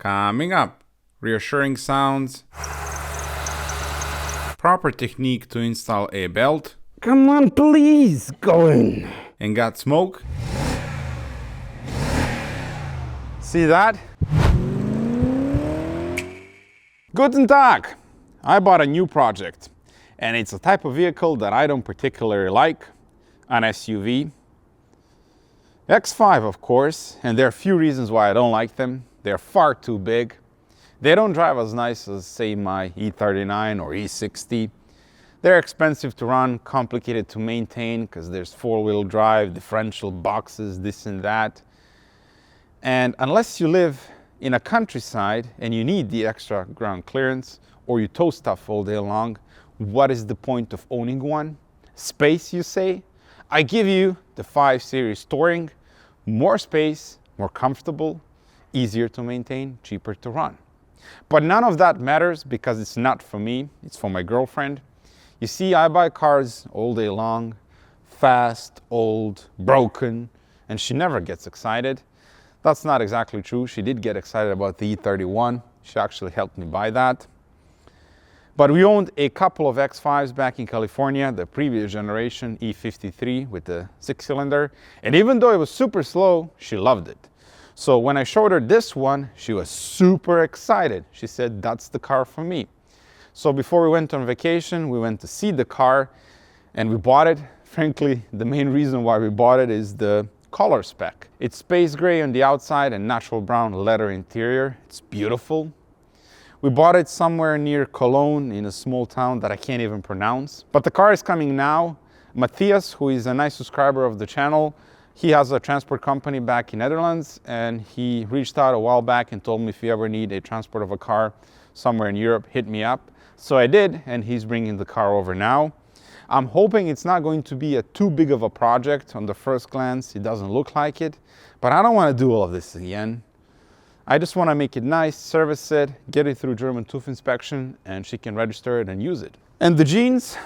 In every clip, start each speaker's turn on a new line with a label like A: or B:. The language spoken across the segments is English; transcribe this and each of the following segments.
A: Coming up, reassuring sounds, proper technique to install a belt.
B: Come on, please, go in.
A: And got smoke. See that? Guten Tag! I bought a new project, and it's a type of vehicle that I don't particularly like, an SUV. X5, of course, and there are a few reasons why I don't like them. They're far too big. They don't drive as nice as, say, my E39 or E60. They're expensive to run, complicated to maintain because there's four-wheel drive, differential boxes, this and that. And unless you live in a countryside and you need the extra ground clearance or you tow stuff all day long, what is the point of owning one? Space, you say? I give you the 5 Series Touring. More space, more comfortable, easier to maintain, cheaper to run. But none of that matters because it's not for me, it's for my girlfriend. You see, I buy cars all day long, fast, old, broken, and she never gets excited. That's not exactly true. She did get excited about the E31. She actually helped me buy that. But we owned a couple of X5s back in California, the previous generation E53 with the 6-cylinder. And even though it was super slow, she loved it. So when I showed her this one, she was super excited. She said, that's the car for me. So before we went on vacation, we went to see the car and we bought it. Frankly, the main reason why we bought it is the color spec. It's space gray on the outside and natural brown leather interior. It's beautiful. We bought it somewhere near Cologne in a small town that I can't even pronounce. But the car is coming now. Matthias, who is a nice subscriber of the channel, he has a transport company back in Netherlands and he reached out a while back and told me if you ever need a transport of a car somewhere in Europe, hit me up. So I did, and he's bringing the car over now. I'm hoping it's not going to be too big of a project. On the first glance, it doesn't look like it, but I don't want to do all of this again. I just want to make it nice, service it, get it through German tooth inspection, and she can register it and use it. And the jeans,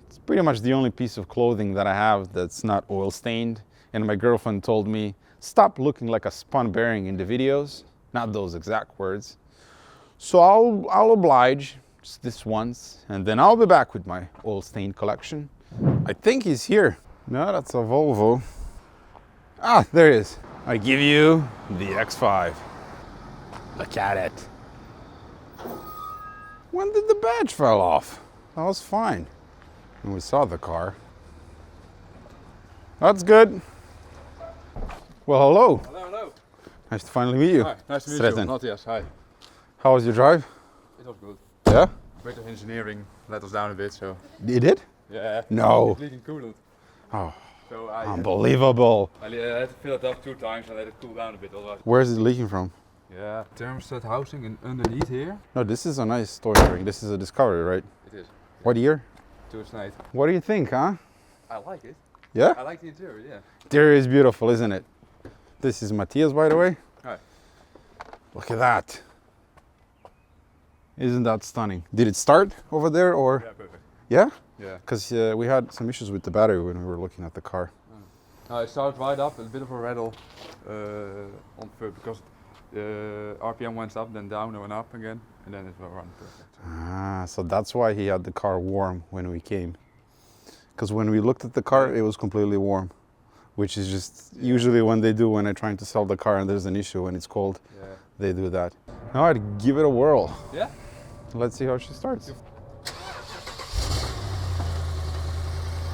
A: it's pretty much the only piece of clothing that I have that's not oil stained. And my girlfriend told me, stop looking like a spun bearing in the videos. Not those exact words. So I'll oblige just this once, and then I'll be back with my oil stain collection. I think he's here. No, that's a Volvo. Ah, there he is. I give you the X5. Look at it. When did the badge fall off? That was fine when we saw the car. That's good. Well, hello.
C: Hello, hello.
A: Nice to finally meet you.
C: Hi, nice to meet you. Matthias, hi.
A: How was your drive?
C: It was good.
A: Yeah?
C: Bit of engineering let us down a bit, so.
A: You did?
C: Yeah.
A: No.
C: It's leaking coolant.
A: Oh,
C: So
A: unbelievable.
C: I had to fill it up 2 times and let it cool down a bit. Otherwise.
A: Where is it leaking from?
C: Yeah. Thermostat housing and underneath here.
A: No, this is a nice storage ring. This is a Discovery, right?
C: It is.
A: What year?
C: 2008.
A: What do you think, huh?
C: I like it.
A: Yeah?
C: I like the interior, yeah.
A: Interior is beautiful, isn't it? This is Matthias, by the way.
C: Hi.
A: Look at that. Isn't that stunning? Did it start over there or?
C: Yeah, perfect.
A: Yeah?
C: Yeah.
A: Because we had some issues with the battery when we were looking at the car.
C: I started right up, a bit of a rattle on first because RPM went up, then down, and went up again, and then it will run perfect.
A: Ah, so that's why he had the car warm when we came. Because when we looked at the car, it was completely warm. Which is just usually when they do when they're trying to sell the car and there's an issue when it's cold, they do that. Now I'd give it a whirl.
C: Yeah?
A: Let's see how she starts.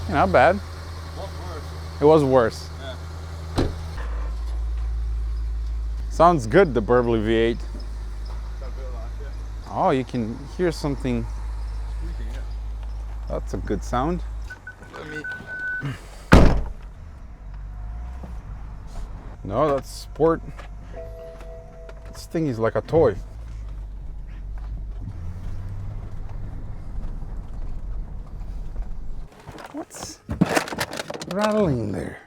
A: Not bad. It was worse.
C: Yeah.
A: Sounds good, the Burbly V8. Oh, you can hear something.
C: Squeaking, yeah.
A: That's a good sound.
C: Let me.
A: No, that's sport. This thing is like a toy. What's rattling there?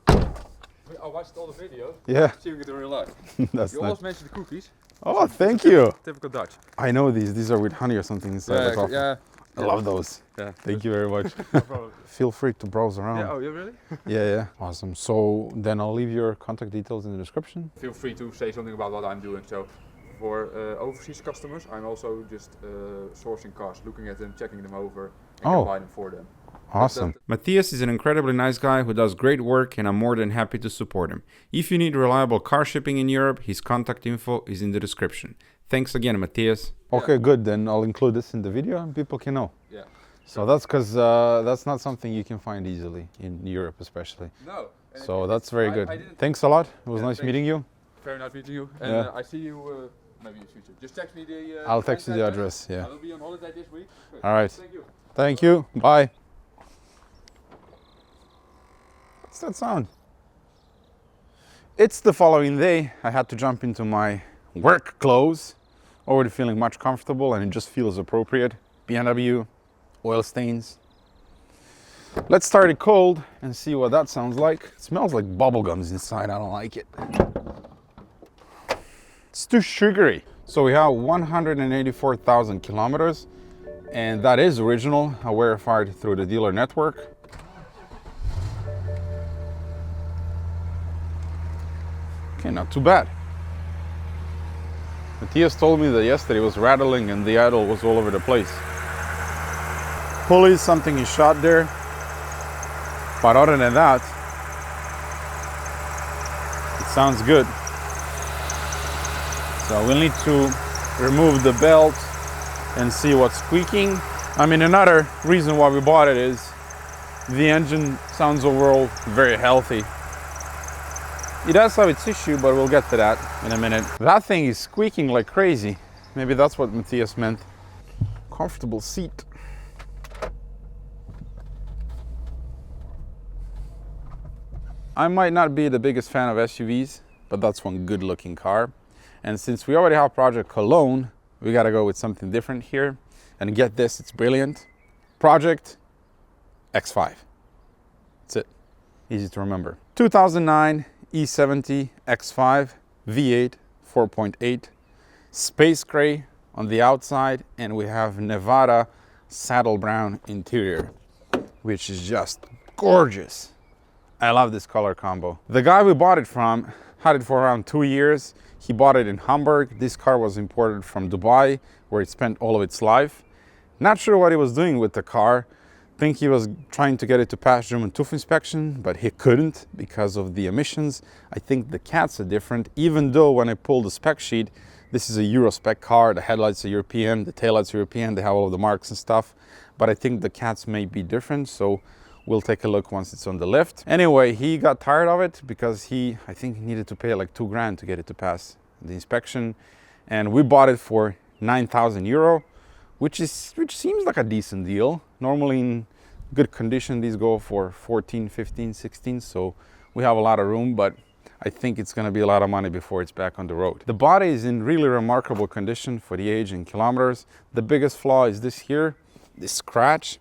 C: I watched all the videos.
A: Yeah.
C: Seeing it in real life.
A: That's
C: You
A: nice.
C: always mentioned the cookies.
A: Oh, thank you.
C: Typical Dutch.
A: I know these. These are with honey or something inside. That's awesome.
C: Yeah.
A: I love those.
C: Yeah.
A: Thank you very much.
C: No problem.
A: Feel free to browse around.
C: Yeah, oh, yeah, really?
A: Yeah. Awesome. So then I'll leave your contact details in the description.
C: Feel free to say something about what I'm doing. So for overseas customers, I'm also just sourcing cars, looking at them, checking them over, and can buy them for them.
A: Awesome. Matthias is an incredibly nice guy who does great work, and I'm more than happy to support him. If you need reliable car shipping in Europe, his contact info is in the description. Thanks again, Matthias. Okay, good. Then I'll include this in the video and people can know.
C: Yeah.
A: So that's because that's not something you can find easily in Europe, especially.
C: No.
A: So that's very good. Thanks a lot. It was nice meeting you.
C: Very nice meeting you. And I see you maybe in the future. Just text me the...
A: I'll text you the address, yeah.
C: I will be on holiday this week. Great.
A: All right.
C: Thank you.
A: Thank you. Bye. What's that sound? It's the following day. I had to jump into my work clothes. Already feeling much comfortable and it just feels appropriate. BMW, oil stains. Let's start it cold and see what that sounds like. It smells like bubblegums inside. I don't like it. It's too sugary. So we have 184,000 kilometers and that is original. I verified through the dealer network. Okay, not too bad. Matthias told me that yesterday it was rattling and the idle was all over the place. Pulley, something is shot there. But other than that, it sounds good. So we'll need to remove the belt and see what's squeaking. I mean, another reason why we bought it is the engine sounds overall very healthy. It does have its issue, but we'll get to that in a minute. That thing is squeaking like crazy. Maybe that's what Matthias meant. Comfortable seat. I might not be the biggest fan of SUVs, but that's one good looking car. And since we already have Project Cologne, we gotta go with something different here. And get this, it's brilliant. Project X5. That's it. Easy to remember. 2009 E70 X5 V8 4.8, space gray on the outside, and we have Nevada saddle brown interior, which is just gorgeous. I love this color combo. The guy we bought it from had it for around 2 years. He bought it in Hamburg. This car was imported from Dubai, where it spent all of its life. Not sure what he was doing with the car. Think he was trying to get it to pass German TÜV inspection, but he couldn't because of the emissions. I think the cats are different, even though when I pulled the spec sheet, this is a Euro spec car, the headlights are European, the taillights are European, they have all of the marks and stuff, but I think the cats may be different, so we'll take a look once it's on the lift. Anyway, he got tired of it because I think he needed to pay like 2 grand to get it to pass the inspection, and we bought it for 9,000 euro. Which seems like a decent deal. Normally in good condition, these go for 14, 15, 16, so we have a lot of room, but I think it's gonna be a lot of money before it's back on the road. The body is in really remarkable condition for the age in kilometers. The biggest flaw is this here, this scratch.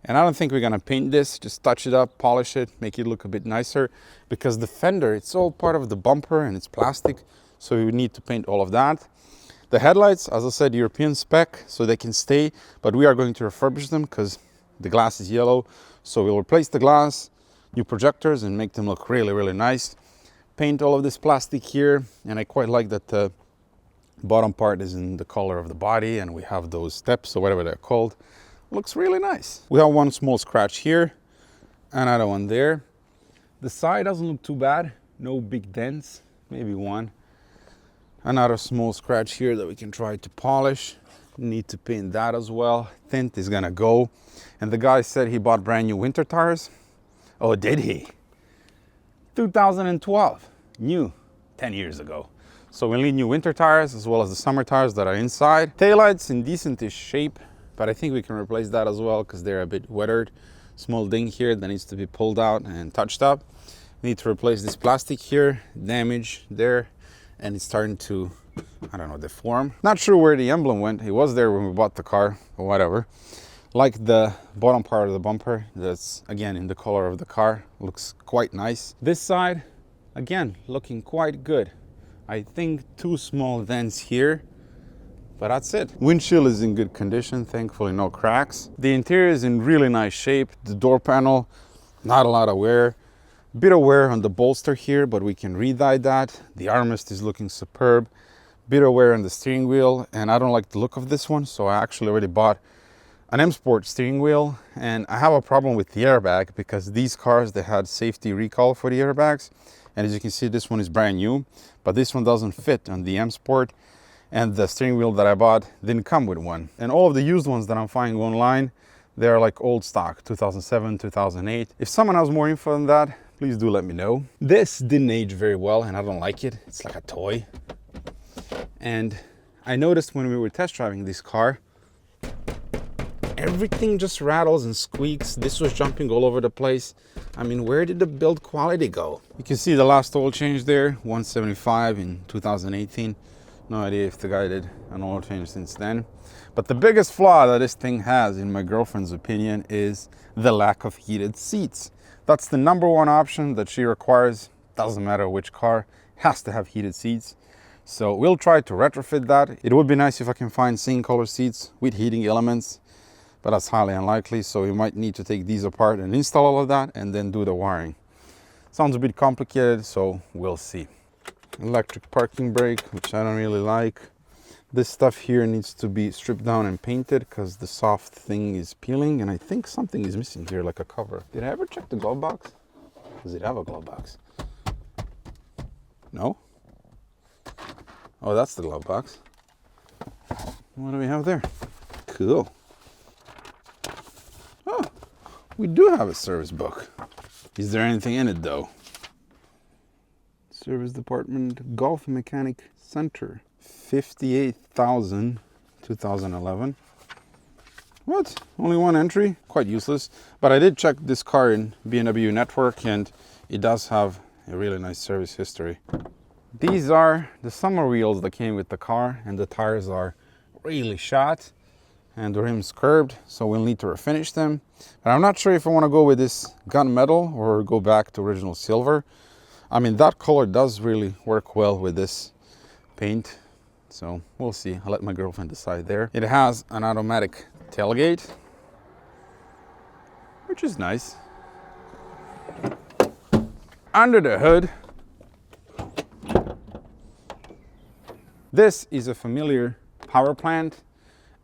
A: And I don't think we're gonna paint this, just touch it up, polish it, make it look a bit nicer, because the fender, it's all part of the bumper and it's plastic, so we need to paint all of that. The headlights, as I said, European spec, so they can stay, but we are going to refurbish them because the glass is yellow. So we'll replace the glass, new projectors, and make them look really, really nice. Paint all of this plastic here, and I quite like that the bottom part is in the color of the body, and we have those steps, or whatever they're called. Looks really nice. We have one small scratch here, another one there. The side doesn't look too bad, no big dents, maybe one. Another small scratch here that we can try to polish. Need to paint that as well. Tint is gonna go. And the guy said he bought brand new winter tires. Oh, did he? 2012, new, 10 years ago. So we'll need new winter tires as well as the summer tires that are inside. Taillights in decent-ish shape, but I think we can replace that as well because they're a bit weathered. Small ding here that needs to be pulled out and touched up. Need to replace this plastic here, damage there. And it's starting to, I don't know, deform. Not sure where the emblem went. It was there when we bought the car or whatever. Like the bottom part of the bumper, that's again in the color of the car. Looks quite nice. This side, again, looking quite good. I think 2 small dents here, But that's it. Windshield is in good condition, thankfully no cracks. The interior is in really nice shape. The door panel, not a lot of wear. Bit of wear on the bolster here, but we can re-dye that. The armrest is looking superb. Bit of wear on the steering wheel, and I don't like the look of this one, so I actually already bought an M Sport steering wheel, and I have a problem with the airbag because these cars, they had safety recall for the airbags, and as you can see, this one is brand new, but this one doesn't fit on the M Sport, and the steering wheel that I bought didn't come with one. And all of the used ones that I'm finding online, they're like old stock, 2007, 2008. If someone has more info on that, please do let me know. This didn't age very well, and I don't like it. It's like a toy. And I noticed when we were test driving this car, everything just rattles and squeaks. This was jumping all over the place. I mean, where did the build quality go? You can see the last oil change there, 175 in 2018. No idea if the guy did an oil change since then. But the biggest flaw that this thing has, in my girlfriend's opinion, is the lack of heated seats. That's the number one option that she requires. Doesn't matter which car, has to have heated seats. So we'll try to retrofit that. It would be nice if I can find same color seats with heating elements, but that's highly unlikely. So we might need to take these apart and install all of that and then do the wiring. Sounds a bit complicated, so we'll see. Electric parking brake, which I don't really like. This stuff here needs to be stripped down and painted because the soft thing is peeling, and I think something is missing here, like a cover. Did I ever check the glove box? Does it have a glove box? No? Oh, that's the glove box. What do we have there? Cool. Oh, we do have a service book. Is there anything in it though? Service department, Golf Mechanic Center. 58,000, 2011. What? Only one entry? Quite useless. But I did check this car in BMW network, and it does have a really nice service history. These are the summer wheels that came with the car, and the tires are really shot and the rims curved, so we'll need to refinish them. But I'm not sure if I want to go with this gunmetal or go back to original silver. I mean, that color does really work well with this paint, so we'll see. I'll let my girlfriend decide there. It has an automatic tailgate, which is nice. Under the hood, this is a familiar power plant,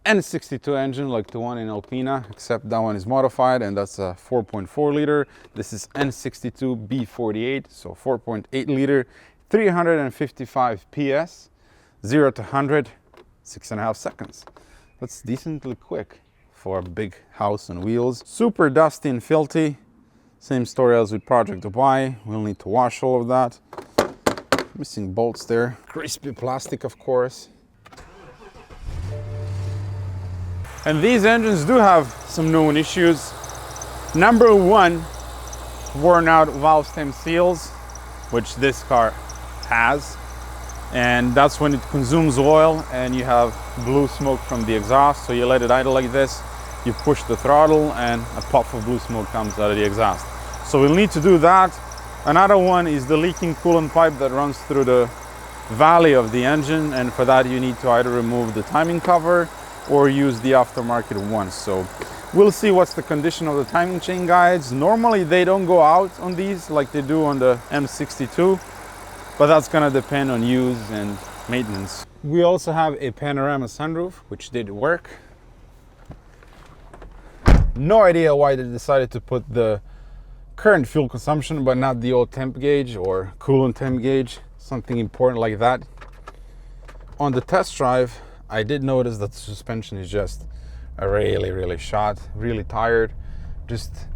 A: N62 engine like the one in Alpina, except that one is modified and that's a 4.4 liter. This is N62 B48, so 4.8 liter, 355 PS, 0 to 100, 6.5 seconds. That's decently quick for a big house on wheels. Super dusty and filthy. Same story as with Project Dubai. We'll need to wash all of that. Missing bolts there. Crispy plastic, of course. And these engines do have some known issues. Number one, worn out valve stem seals, which this car has. And that's when it consumes oil and you have blue smoke from the exhaust. So you let it idle like this, you push the throttle and a puff of blue smoke comes out of the exhaust. So we'll need to do that. Another one is the leaking coolant pipe that runs through the valley of the engine, and for that you need to either remove the timing cover or use the aftermarket one. So we'll see what's the condition of the timing chain guides. Normally they don't go out on these like they do on the M62, but that's gonna depend on use and maintenance. We also have a panorama sunroof, which did work. No idea why they decided to put the current fuel consumption but not the old temp gauge or coolant temp gauge, something important like that. On the test drive, I did notice that the suspension is just really shot, really tired. Just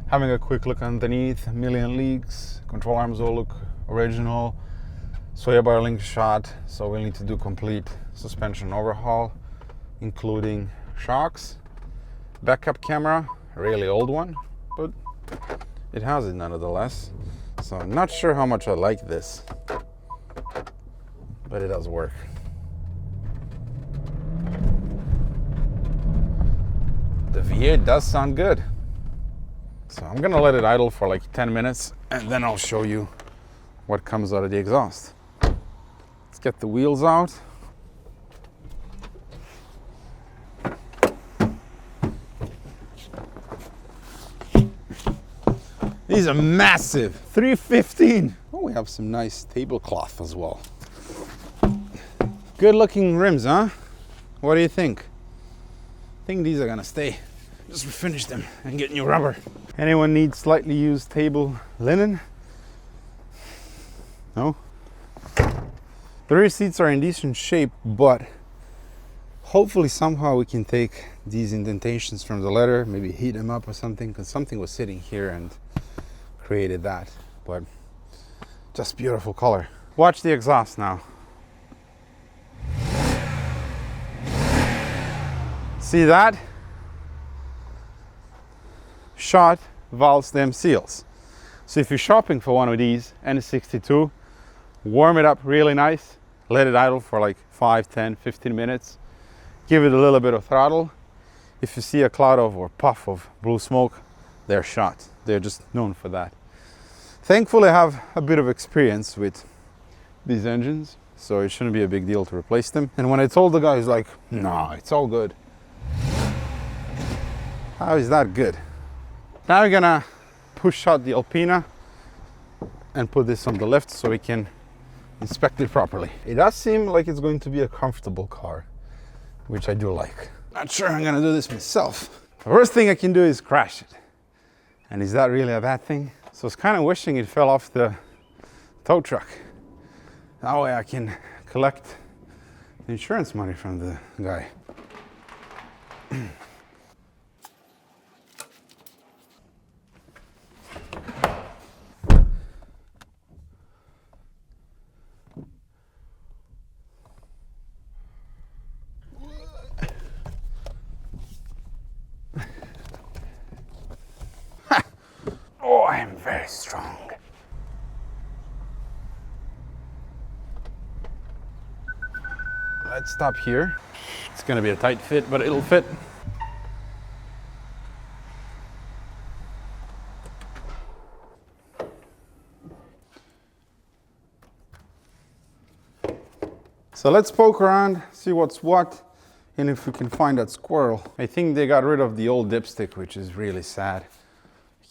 A: having a quick look underneath, a million leaks, control arms all look original, sway bar link shot, so we'll need to do complete suspension overhaul, including shocks. Backup camera, a really old one, but it has it nonetheless. So I'm not sure how much I like this, but it does work. The V8 does sound good. So I'm gonna let it idle for like 10 minutes and then I'll show you what comes out of the exhaust. Let's get the wheels out. These are massive. 315. Oh, we have some nice tablecloth as well. Good looking rims, huh? What do you think? I think these are gonna stay. Just refinish them and get new rubber. Anyone need slightly used table linen? No? The rear seats are in decent shape, but hopefully somehow we can take these indentations from the leather, maybe heat them up or something, because something was sitting here and created that. But just beautiful color. Watch the exhaust now. See that? Shot valve stem seals. So if you're shopping for one of these and a 62, warm it up really nice, let it idle for like 5, 10, 15 minutes, give it a little bit of throttle. If you see a cloud of or puff of blue smoke, they're shot. They're just known for that. Thankfully I have a bit of experience with these engines, so it shouldn't be a big deal to replace them. And when I told the guy, he's like, no, it's all good. How is that good? Now we're gonna push out the Alpina and put this on the lift so we can inspect it properly. It does seem like it's going to be a comfortable car, which I do like. Not sure I'm gonna do this myself. The worst thing I can do is crash it. And is that really a bad thing? So I was kind of wishing it fell off the tow truck. That way I can collect the insurance money from the guy. Oh, I am very strong. Let's stop here. It's gonna be a tight fit, but it'll fit. So let's poke around, see what's what, and if we can find that squirrel. I think they got rid of the old dipstick, which is really sad.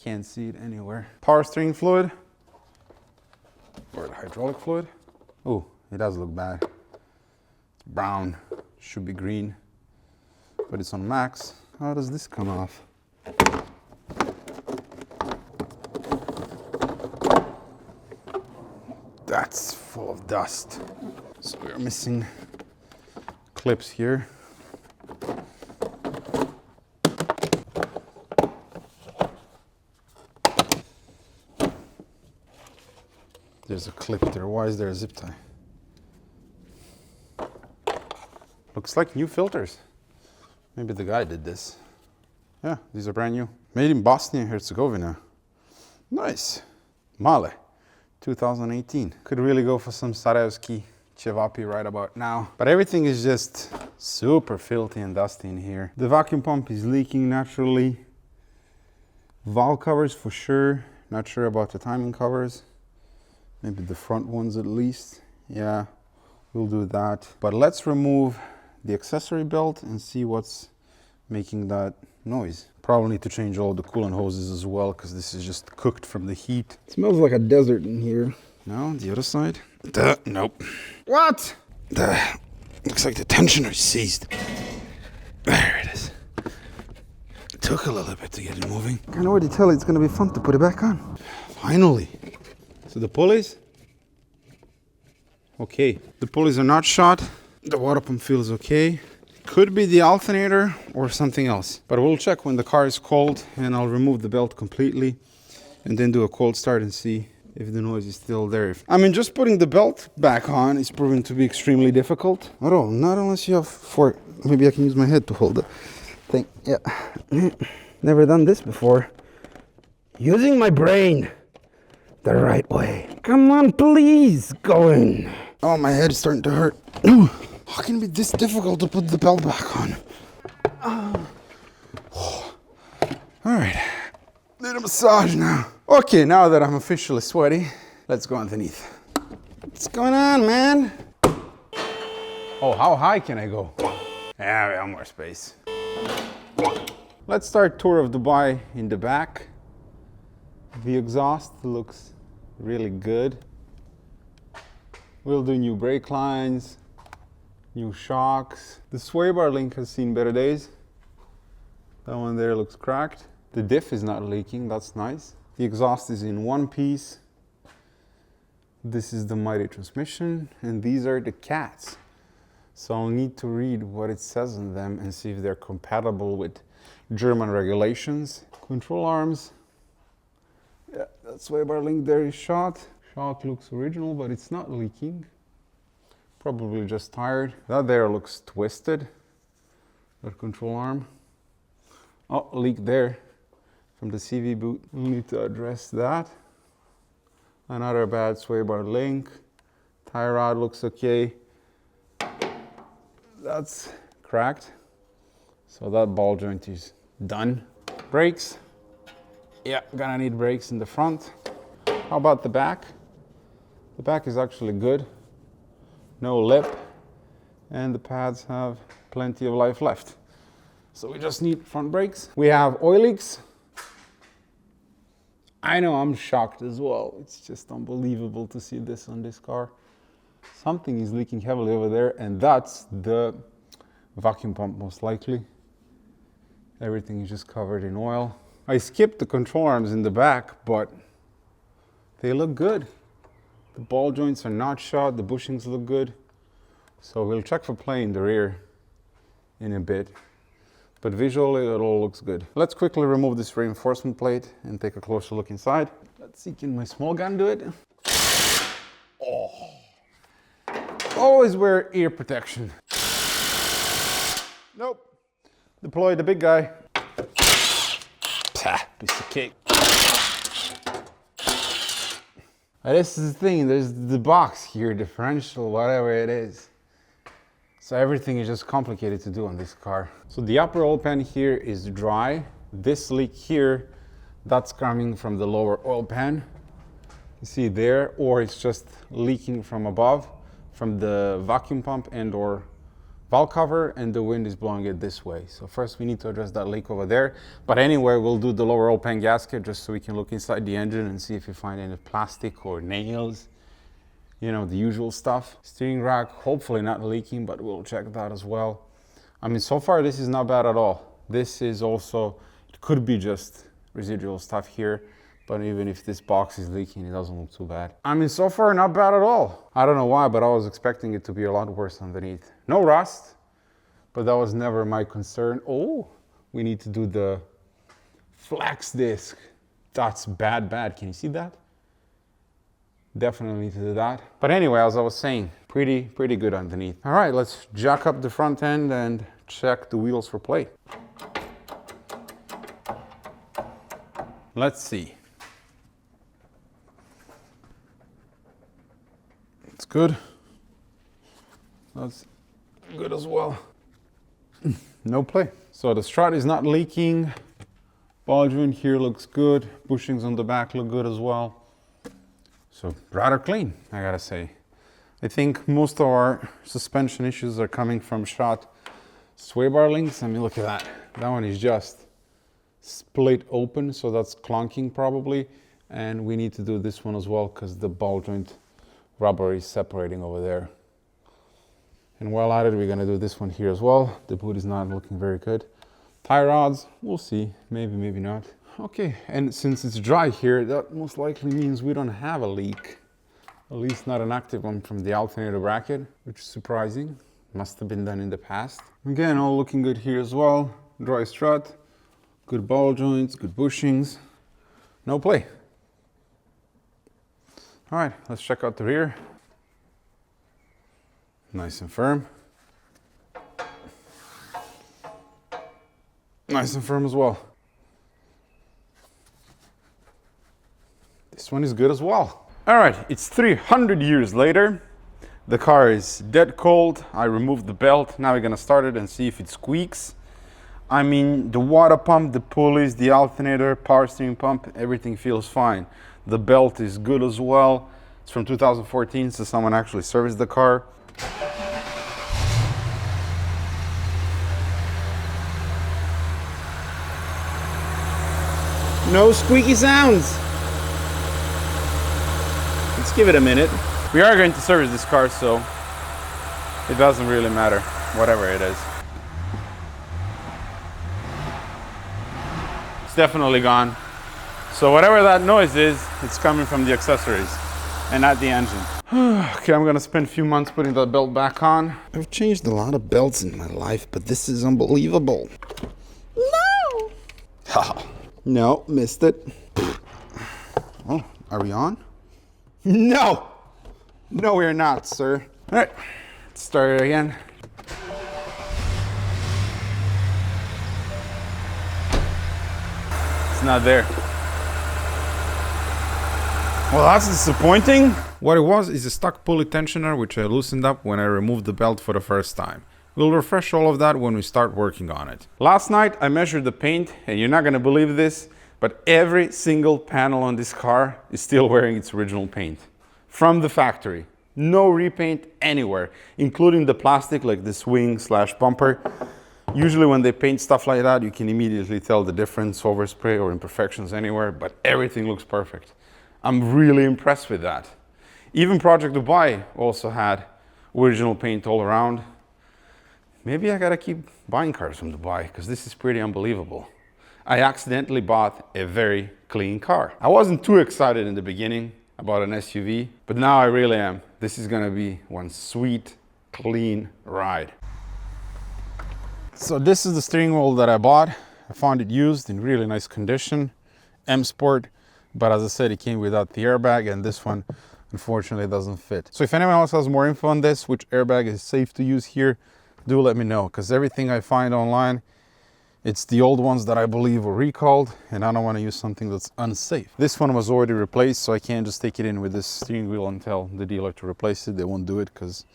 A: Can't see it anywhere. Power steering fluid or the hydraulic fluid. Oh, it does look bad. It's brown, should be green, but it's on max. How does this come off? That's full of dust. So we're missing clips here. There's a clip there. Why is there a zip tie? Looks like new filters. Maybe the guy did this. Yeah, these are brand new. Made in Bosnia and Herzegovina. Nice. Male, 2018. Could really go for some Sarajevski Cevapi right about now. But everything is just super filthy and dusty in here. The vacuum pump is leaking naturally. Valve covers for sure. Not sure about the timing covers. Maybe the front ones at least. Yeah, we'll do that. But let's remove the accessory belt and see what's making that noise. Probably need to change all the coolant hoses as well, because this is just cooked from the heat. It smells like a desert in here. No, the other side? Nope. What? Looks like the tensioner is seized. There it is. It took a little bit to get it moving. I can already tell it's gonna be fun to put it back on. Finally. So the pulleys, okay. The pulleys are not shot. The water pump feels okay. Could be the alternator or something else. But we'll check when the car is cold, and I'll remove the belt completely and then do a cold start and see if the noise is still there. I mean, just putting the belt back on is proving to be extremely difficult. Oh, not unless you have fork. Maybe I can use my head to hold the thing. Yeah. Never done this before.
B: Using my brain the right way. Come on, please, go in.
A: Oh, my head is starting to hurt. How can it be this difficult to put the belt back on? All right, need a massage now. Okay, now that I'm officially sweaty, let's go underneath. What's going on, man? Oh, how high can I go? Yeah, we have more space. Let's start tour of Dubai in the back. The exhaust looks really good. We'll do new brake lines, new shocks. The sway bar link has seen better days. That one there looks cracked. The diff is not leaking, that's nice. The exhaust is in one piece. This is the mighty transmission, and these are the cats. So I'll need to read what it says on them and see if they're compatible with German regulations. Control arms. Yeah, that sway bar link there is shot. Shock looks original, but it's not leaking. Probably just tired. That there looks twisted. That control arm. Oh, leak there from the CV boot. We'll need to address that. Another bad sway bar link. Tie rod looks okay. That's cracked. So that ball joint is done. Brakes. Yeah, gonna need brakes in the front. How about the back? The back is actually good. No lip. And the pads have plenty of life left. So we just need front brakes. We have oil leaks. I know, I'm shocked as well. It's just unbelievable to see this on this car. Something is leaking heavily over there, and that's the vacuum pump most likely. Everything is just covered in oil. I skipped the control arms in the back, but they look good. The ball joints are not shot, the bushings look good. So we'll check for play in the rear in a bit. But visually it all looks good. Let's quickly remove this reinforcement plate and take a closer look inside. Let's see, can my small gun do it? Oh. Always wear ear protection. Nope. Deploy the big guy. Pah, piece of cake. This is the thing, there's the box here, differential, whatever it is. So everything is just complicated to do on this car. So the upper oil pan here is dry. This leak here, that's coming from the lower oil pan. You see there, or it's just leaking from above, from the vacuum pump and or valve cover, and the wind is blowing it this way. So first we need to address that leak over there. But anyway, we'll do the lower oil pan gasket just so we can look inside the engine and see if we find any plastic or nails. You know, the usual stuff. Steering rack, hopefully not leaking, but we'll check that as well. I mean, so far this is not bad at all. This is also, it could be just residual stuff here, but even if this box is leaking, it doesn't look too bad. I mean, so far not bad at all. I don't know why, but I was expecting it to be a lot worse underneath. No rust, but that was never my concern. Oh, we need to do the flex disc. That's bad. Can you see that? Definitely need to do that. But anyway, as I was saying, pretty good underneath. All right, let's jack up the front end and check the wheels for play. Let's see. It's good. That's good as well. No play. So the strut is not leaking. Ball joint here looks good. Bushings on the back look good as well. So rather clean, I gotta say. I think most of our suspension issues are coming from shot sway bar links. I mean, look at that. That one is just split open, so that's clunking probably. And we need to do this one as well because the ball joint rubber is separating over there. And while at it, we're gonna do this one here as well. The boot is not looking very good. Tie rods, we'll see, maybe not. Okay, and since it's dry here, that most likely means we don't have a leak. At least not an active one from the alternator bracket, which is surprising. Must have been done in the past. Again, all looking good here as well. Dry strut, good ball joints, good bushings. No play. All right, let's check out the rear. Nice and firm. Nice and firm as well. This one is good as well. All right, it's 300 years later. The car is dead cold. I removed the belt. Now we're gonna start it and see if it squeaks. I mean, the water pump, the pulleys, the alternator, power steering pump, everything feels fine. The belt is good as well. It's from 2014, so someone actually serviced the car. No squeaky sounds. Just give it a minute. We are going to service this car, so it doesn't really matter, whatever it is. It's definitely gone. So whatever that noise is, it's coming from the accessories and not the engine. Okay, I'm gonna spend a few months putting that belt back on.
B: I've changed a lot of belts in my life, but this is unbelievable. No! Haha. No, missed it. Oh, are we on? No! No, we're not, sir.
A: All right, let's start it again. It's not there. Well, that's disappointing. What it was is a stock pulley tensioner which I loosened up when I removed the belt for the first time. We'll refresh all of that when we start working on it. Last night I measured the paint, and you're not gonna believe this, but every single panel on this car is still wearing its original paint. From the factory. No repaint anywhere, including the plastic like this wing/bumper. Usually when they paint stuff like that, you can immediately tell the difference, overspray or imperfections anywhere, but everything looks perfect. I'm really impressed with that. Even Project Dubai also had original paint all around. Maybe I gotta keep buying cars from Dubai, because this is pretty unbelievable. I accidentally bought a very clean car. I wasn't too excited in the beginning about an SUV, but now I really am. This is gonna be one sweet, clean ride. So this is the steering wheel that I bought. I found it used in really nice condition, M Sport, but as I said, it came without the airbag, and this one unfortunately doesn't fit. So if anyone else has more info on this, which airbag is safe to use here, do let me know, because everything I find online, it's the old ones that I believe were recalled, and I don't want to use something that's unsafe. This one was already replaced, so I can't just take it in with this steering wheel and tell the dealer to replace it. They won't do it, because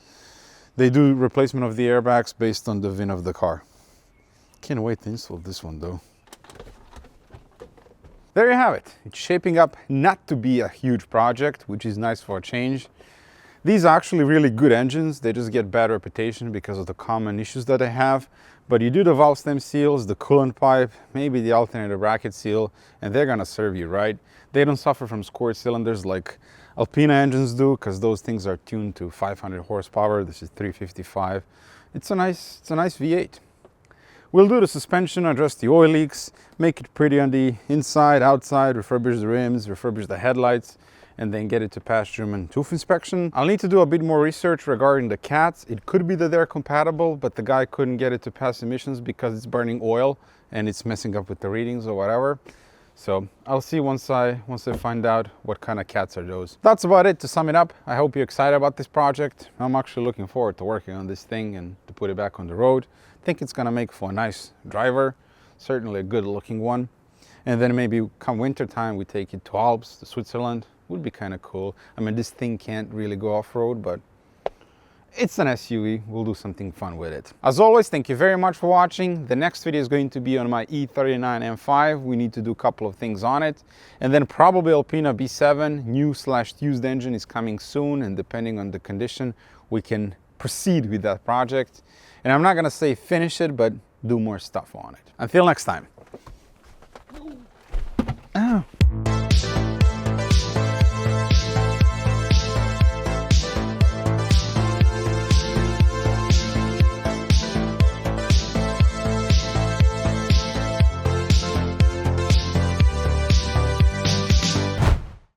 A: they do replacement of the airbags based on the VIN of the car. Can't wait to install this one though. There you have it. It's shaping up not to be a huge project, which is nice for a change. These are actually really good engines. They just get bad reputation because of the common issues that they have. But you do the valve stem seals, the coolant pipe, maybe the alternator bracket seal, and they're gonna serve you right. They don't suffer from squirt cylinders like Alpina engines do, because those things are tuned to 500 horsepower. This is 355. It's a nice V8. We'll do the suspension, address the oil leaks, make it pretty on the inside, outside, refurbish the rims, refurbish the headlights, and then get it to pass German TÜV inspection. I'll need to do a bit more research regarding the cats. It could be that they're compatible, but the guy couldn't get it to pass emissions because it's burning oil and it's messing up with the readings or whatever. So I'll see once I find out what kind of cats are those. That's about it. To sum it up, I hope you're excited about this project. I'm actually looking forward to working on this thing and to put it back on the road. I think it's gonna make for a nice driver, certainly a good looking one. And then maybe come winter time, we take it to Alps, to Switzerland. Would be kind of cool. I mean, this thing can't really go off-road, but it's an SUV. We'll do something fun with it. As always, thank you very much for watching. The next video is going to be on my E39 M5. We need to do a couple of things on it. And then probably Alpina B7, new/used engine is coming soon. And depending on the condition, we can proceed with that project. And I'm not gonna say finish it, but do more stuff on it. Until next time.